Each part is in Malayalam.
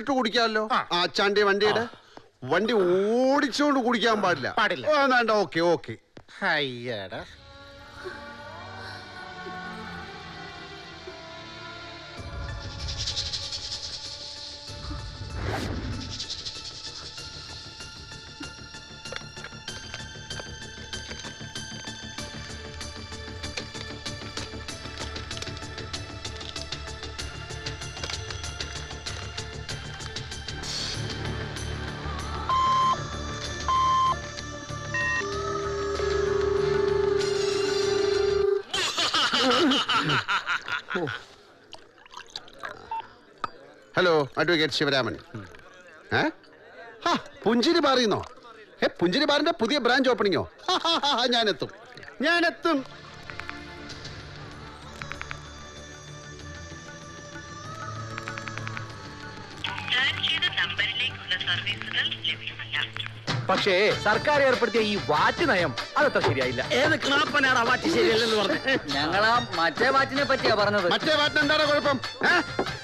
ഇട്ട് കുടിക്കാമല്ലോ. ആ ചാണ്ടി വണ്ടിയുടെ വണ്ടി ഓടിച്ചോണ്ട് കുടിക്കാൻ പാടില്ല. വേണ്ട. Okay okay. അയ്യടാ ഹലോ, അഡ്വക്കേറ്റ് ശിവരാമൻ. പുഞ്ചിരി ബാറിന്നോ? പുഞ്ചിരി ബാറിന്റെ പുതിയ ബ്രാഞ്ച് ഓപ്പണിങ്ങോ? ഞാനെത്തും. പക്ഷേ സർക്കാർ ഏർപ്പെടുത്തിയ ഈ വാറ്റ് നയം അതത്ര ശരിയായില്ല. ഏത് ക്ലാപ്പനാണ് വാറ്റ് ശരിയല്ലെന്ന് പറഞ്ഞു? ഞങ്ങളാ മറ്റേ വാറ്റിനെ പറ്റിയാ പറഞ്ഞത്. മറ്റേ വാറ്റിന് എന്താണ് കുഴപ്പം?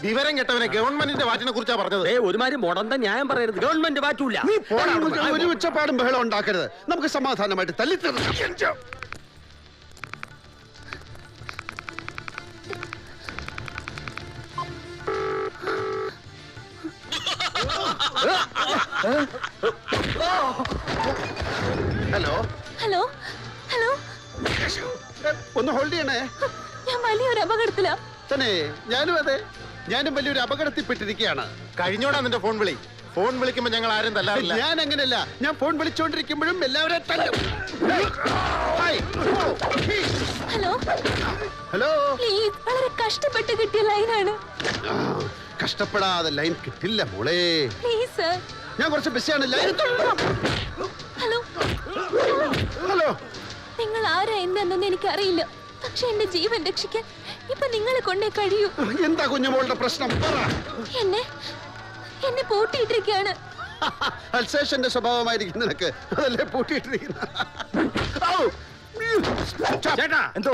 വിവരം കെട്ടവനെ ഗവൺമെന്റിന്റെ വാറ്റിനെ കുറിച്ചാ പറഞ്ഞത്. ഒരുമാതിരി മുടന്ത ന്യായം പറയരുത്. ഗവൺമെന്റ് വാറ്റൂല. ഒരു ഉച്ചപ്പാടും ബഹളം ഉണ്ടാക്കരുത്. നമുക്ക് സമാധാനമായിട്ട് തല്ലിത്തീർക്കാം. ഹലോ ഹലോ ഹലോ, ഒന്ന് ഹോൾഡ് ചെയ്യണേ. ഞാൻ വലിയൊരു അപകടത്തിലാ. തന്നെ ഞാനും അതെ. ഞാനും വലിയൊരു അപകടത്തിൽപ്പെട്ടിരിക്കുകയാണ്. കഴിഞ്ഞോടാ നിന്റെ ഫോൺ വിളി. ഫോൺ വിളിക്കുമ്പോ ഞങ്ങൾ ആരും തല്ലാറില്ല. ഞാൻ അങ്ങനെയല്ല. ഞാൻ ഫോൺ വിളിച്ചോണ്ടിരിക്കുമ്പോഴും എല്ലാവരും തല്ലും. ഹലോ ഹലോ, പ്ലീസ്, വളരെ കഷ്ടപ്പെട്ട് കിട്ടിയ ലൈനാണ്. കഷ്ടപ്പെടാതെ ലൈൻ കിട്ടില്ല മോളെ. Please sir. ഞാൻ കുറച്ച് ബിസിയാണ്. ലൈൻ. ഹലോ ഹലോ, നിങ്ങൾ ആരാ എന്താണെന്നൊന്നും എനിക്കറിയില്ല. പക്ഷെ എന്റെ ജീവൻ രക്ഷിക്കാൻ ഇപ്പൊ നിങ്ങളെ കൊണ്ടേ കഴിയൂ. എന്താ കുഞ്ഞുമോളുടെ പ്രശ്നം? എന്നെ പൂട്ടിയിട്ടിരിക്കുകയാണ്. അൽസേഷന്റെ സ്വഭാവമായിരിക്കും നിനക്ക്. അതല്ലേ പൂട്ടിയിട്ടിരിക്കുന്ന. ചേട്ടാ എന്തോ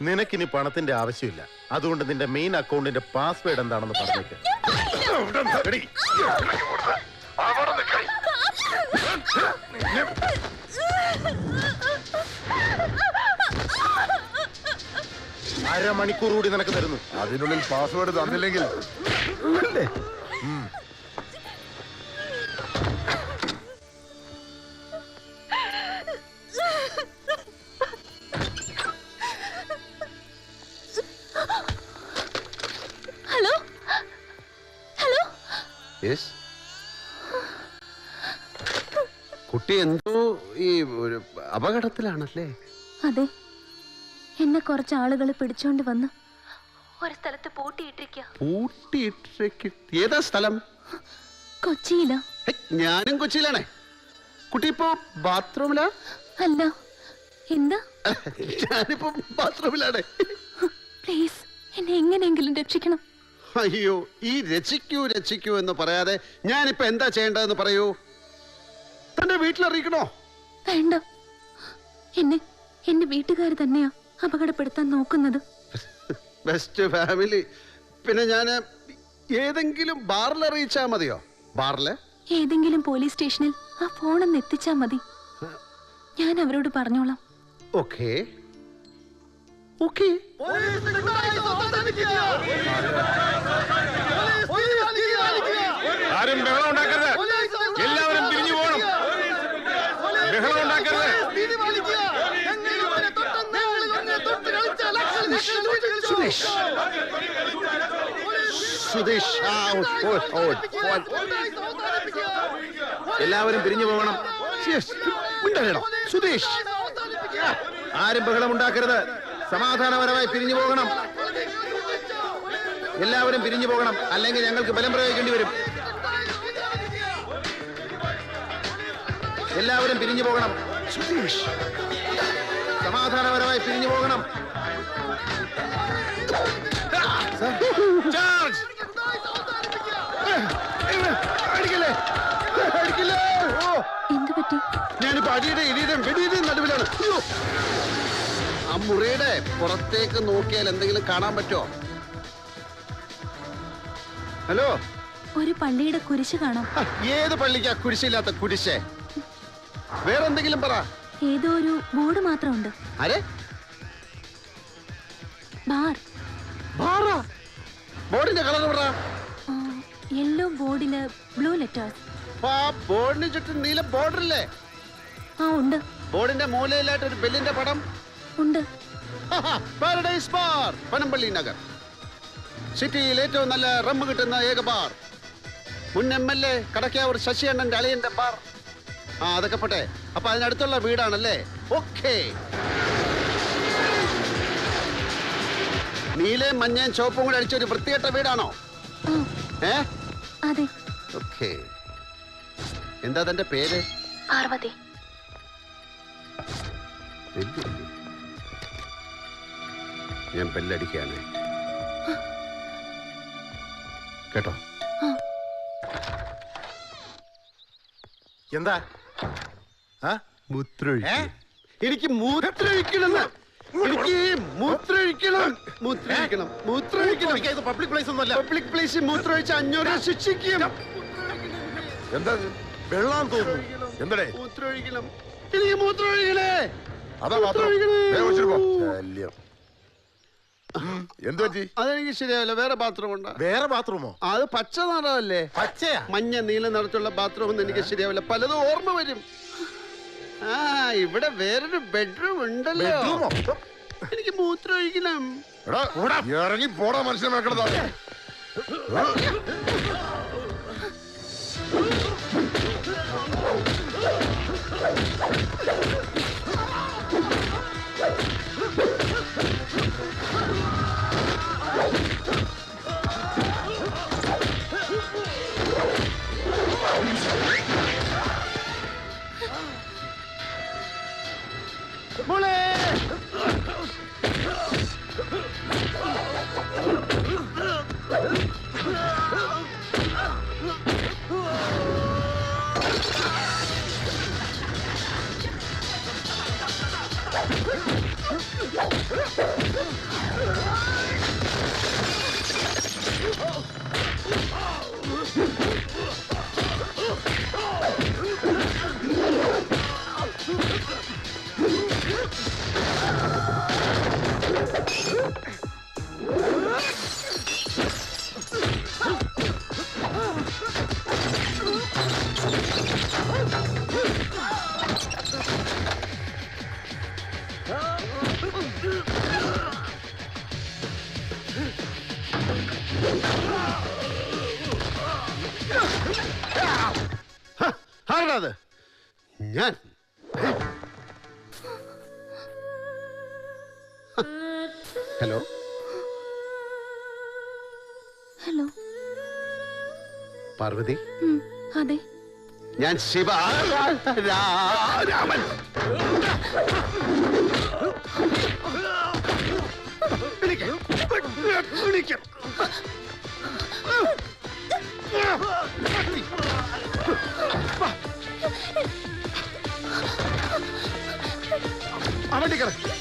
നിനക്കിനി പണത്തിന്റെ ആവശ്യമില്ല. അതുകൊണ്ട് നിന്റെ മെയിൻ അക്കൗണ്ടിന്റെ പാസ്വേഡ് എന്താണെന്ന് പറഞ്ഞേക്ക്. അരമണിക്കൂർ കൂടി നിനക്ക് തരുന്നു. അതിനുള്ളിൽ പാസ്വേഡ് തന്നില്ലെങ്കിൽ ഹലോ ഹലോ. കുട്ടി എന്തോ ഈ ഒരു അപകടത്തിലാണല്ലേ? അതെ, എന്നെ കുറച്ച് ആളുകൾ പിടിച്ചോണ്ട് വന്ന് ഒരു സ്ഥലത്ത് പൂട്ടിയിട്ടിരിക്കുക. ഏതാ സ്ഥലം? കൊച്ചിയിലാ. ഞാനും കൊച്ചിയിലാണേ. കുട്ടി ഇപ്പോ ബാത്റൂമിലാ? അല്ല. എന്താ? ഞാനിപ്പോ ബാത്റൂമിലാണ്. പ്ലീസ്, എന്നെ എങ്ങനെയെങ്കിലും രക്ഷിക്കണം. അയ്യോ, ഈ രക്ഷിക്കൂ എന്ന് പറയാതെ ഞാനിപ്പോ എന്താ ചെയ്യേണ്ടതെന്ന് പറയൂ. തന്റെ വീട്ടിലറിയിക്കണോ? വേണ്ട, എന്റെ വീട്ടുകാർ തന്നെയാ അപകടപ്പെടുത്താൻ നോക്കുന്നത്. Best family. പിന്നെ ഞാൻ ഏതെങ്കിലും ബാറിൽ അറിയിച്ചാ മതിയോ? ബാറില് ഏതെങ്കിലും പോലീസ് സ്റ്റേഷനിൽ ആ ഫോണൊന്ന് എത്തിച്ചാ മതി. ഞാൻ അവരോട് പറഞ്ഞോളാം. Okay okay. ആരും ബഹളം ഉണ്ടാക്കരുത്. എല്ലാവരും പിരിഞ്ഞു പോകണം. ബഹളം ഉണ്ടാക്കരുത്. സുധീഷ്, എല്ലാവരും പിരിഞ്ഞു പോകണം. സുധീഷ്, ആരും ബഹളം ഉണ്ടാക്കരുത്. സമാധാനപരമായി പിരിഞ്ഞു പോകണം. എല്ലാവരും പിരിഞ്ഞു പോകണം, അല്ലെങ്കിൽ ഞങ്ങൾക്ക് ബലം പ്രയോഗിക്കേണ്ടി വരും. എല്ലാവരും പിരിഞ്ഞു പോകണം. സുധീഷ്, സമാധാനപരമായി പിരിഞ്ഞു പോകണം. എന്ത് പറ്റി? ഞാനിപ്പോ അടിയുടെ ഇടിയുടെയും വെടിയുടെയും നടുവിലാണ്. അയ്യോ! ആ മുറിയുടെ പുറത്തേക്ക് നോക്കിയാൽ എന്തെങ്കിലും കാണാൻ പറ്റുമോ? ഹലോ, ഒരു പള്ളിയുടെ കുരിശ് കാണാം. ഏത് പള്ളിക്കാ കുരിശില്ലാത്ത കുരിശേ? വേറെന്തെങ്കിലും പറ. ഏതോ ഒരു ബോർഡ് മാത്രമുണ്ട്. ആരെ? ബാർ. ബാറാ? ബോർഡിന്റെ കളർ പറ. യെല്ലോ ബോർഡില് ബ്ലൂ ലെറ്റേഴ്സ്. ആ ബോർഡിന് ചുറ്റും നീല ബോർഡറില്ലേ? ആ ഉണ്ട്. ബോർഡിന്റെ മൂലയിലായിട്ട് ഒരു ബെല്ലിന്റെ പടം ഉണ്ട്. Paradise bar, Panampilly Nagar. സിറ്റിയിൽ ഏറ്റവും നല്ല റമ്മ് കിട്ടുന്ന ഏക ബാർ. മുൻ MLA കടക്കാവൂർ ശശിയണ്ണന്റെ അളിയന്റെ ബാർ. ആ അതൊക്കെ പോട്ടെ. അപ്പൊ അതിനടുത്തുള്ള വീടാണല്ലേ? ഓക്കേ. നീലയും മഞ്ഞയും ചുവപ്പും കൂടെ അടിച്ച ഒരു വൃത്തികെട്ട വീടാണോ? ഏ അതെ. ഓക്കേ. എന്താ തന്റെ പേര്? പാർവതി. ഞാൻ ബെല്ലടിക്കാണ് കേട്ടോ. എന്താ എനിക്ക് മൂത്രമൊഴിക്കണം. എനിക്ക് മൂത്രമൊഴിക്കണം. മൂത്രമൊഴിക്കണം. മൂത്രമൊഴിക്കണം. പബ്ലിക് പ്ലേസ് ഒന്നുമല്ല. പബ്ലിക് പ്ലേസിൽ മൂത്രമൊഴിച്ച് 500 രൂപ ശിക്ഷിക്കും. എന്താ വെള്ളം തോന്നുന്നു? എന്തടേ മൂത്രമൊഴിക്കണം. എനിക്ക് മൂത്രമൊഴിക്കണേ. അതാ മാത്രം. എന്ത് പറ്റി? അതെനിക്ക് ശരിയാവില്ല. വേറെ ബാത്റൂം ഉണ്ടോ? വേറെ ബാത്റൂമോ? അത് പച്ച നിറമല്ലേ? പച്ചയാ? മഞ്ഞ നീല നിറത്തുള്ള ബാത്റൂം ഒന്നും എനിക്ക് ശരിയാവില്ല. പലതും ഓർമ്മ വരും. ആ ഇവിടെ വേറൊരു ബെഡ്റൂം ഉണ്ടല്ലോ. ബെഡ്റൂമോ? എനിക്ക് മൂത്രമൊഴിക്കണം. ഇറങ്ങി പോടാ മനുഷ്യനെ മെക്കണതാ. മോളെ ആരാത്? ഞാൻ ഹലോ ഹലോ. പാർവതി, അതെ. ഞാൻ ശിവ രാമൻ. അവണ്ടി കിടക്കും.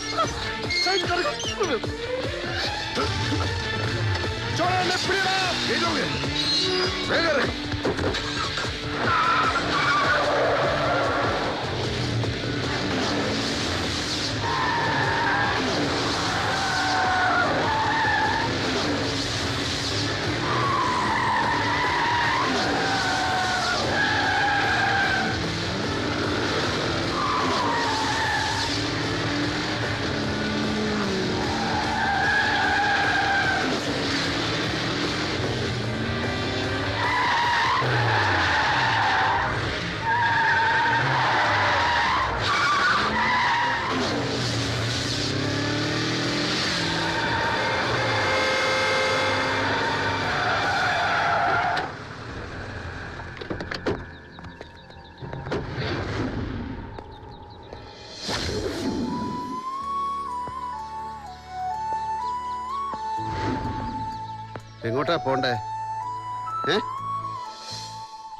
എങ്ങോട്ടാ പോണ്ടേ?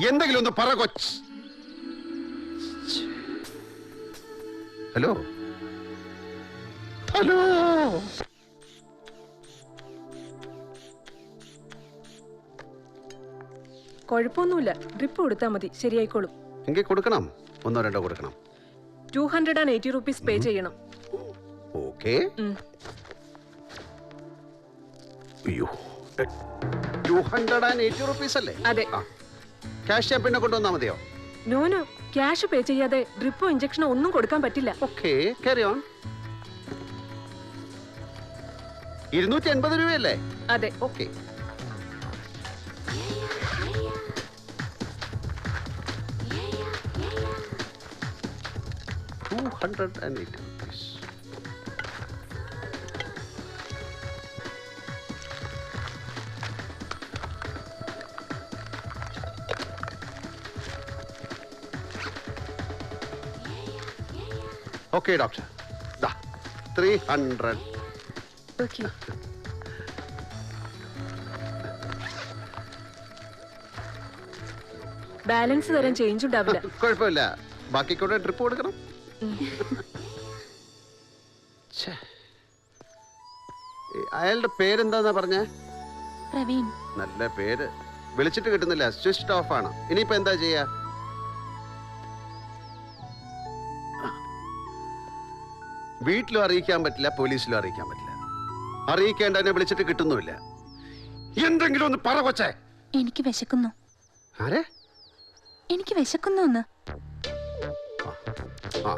എന്തെങ്കിലും ഒന്ന് പറ കൊച്ച്. ഹലോ ഹലോ കുഴപ്പമൊന്നുമില്ല, ഡ്രിപ്പ് കൊടുത്താൽ മതി, ശരിയായിക്കോളും. എങ്കിൽ കൊടുക്കണം, 1 2 കൊടുക്കണം. 280 rupees പേ ചെയ്യണം. ഓക്കെ. ഉം. അയ്യോ 280 റുപ്പീസ് അല്ലേ? അതെ. ക്യാഷ് ഞാൻ പിന്നെ കൊണ്ടുവന്നാ മതിയോ? നോനോ, ക്യാഷ് പേ ചെയ്യാതെ ഡ്രിപ്പോ ഇഞ്ചക്ഷനോ ഒന്നും കൊടുക്കാൻ പറ്റില്ല. Okay, carry on. 280 രൂപയല്ലേ? അതെ. Okay. $280. Okay doctor, 300. Okay. Balance തരാൻ ചേഞ്ച് ഉണ്ടാവില്ല. കുഴപ്പമില്ല, ബാക്കി കൂടെ ട്രിപ്പ് കൊടുക്കണം. ഛെ. അയാളുടെ പേരെന്താന്നാ പറഞ്ഞേ? പ്രവീൺ. നല്ല പേര്, വിളിച്ചിട്ട് കിട്ടുന്നില്ല, സ്വിച്ച് ഓഫ് ആണ്. ഇനിയിപ്പോ എന്താ ചെയ്യാ? വീട്ടിലും അറിയിക്കാൻ പറ്റില്ല, പോലീസിലും അറിയിക്കാൻ പറ്റില്ല. അറിയിക്കേണ്ടതിനെ വിളിച്ചിട്ട് കിട്ടുന്നുമില്ല. എന്തെങ്കിലും ഒന്ന് പറ കൊച്ചേ. എനിക്ക് വിശക്കുന്നു. ആരെ? എനിക്ക് വിശക്കുന്നു ഒന്ന്. ആ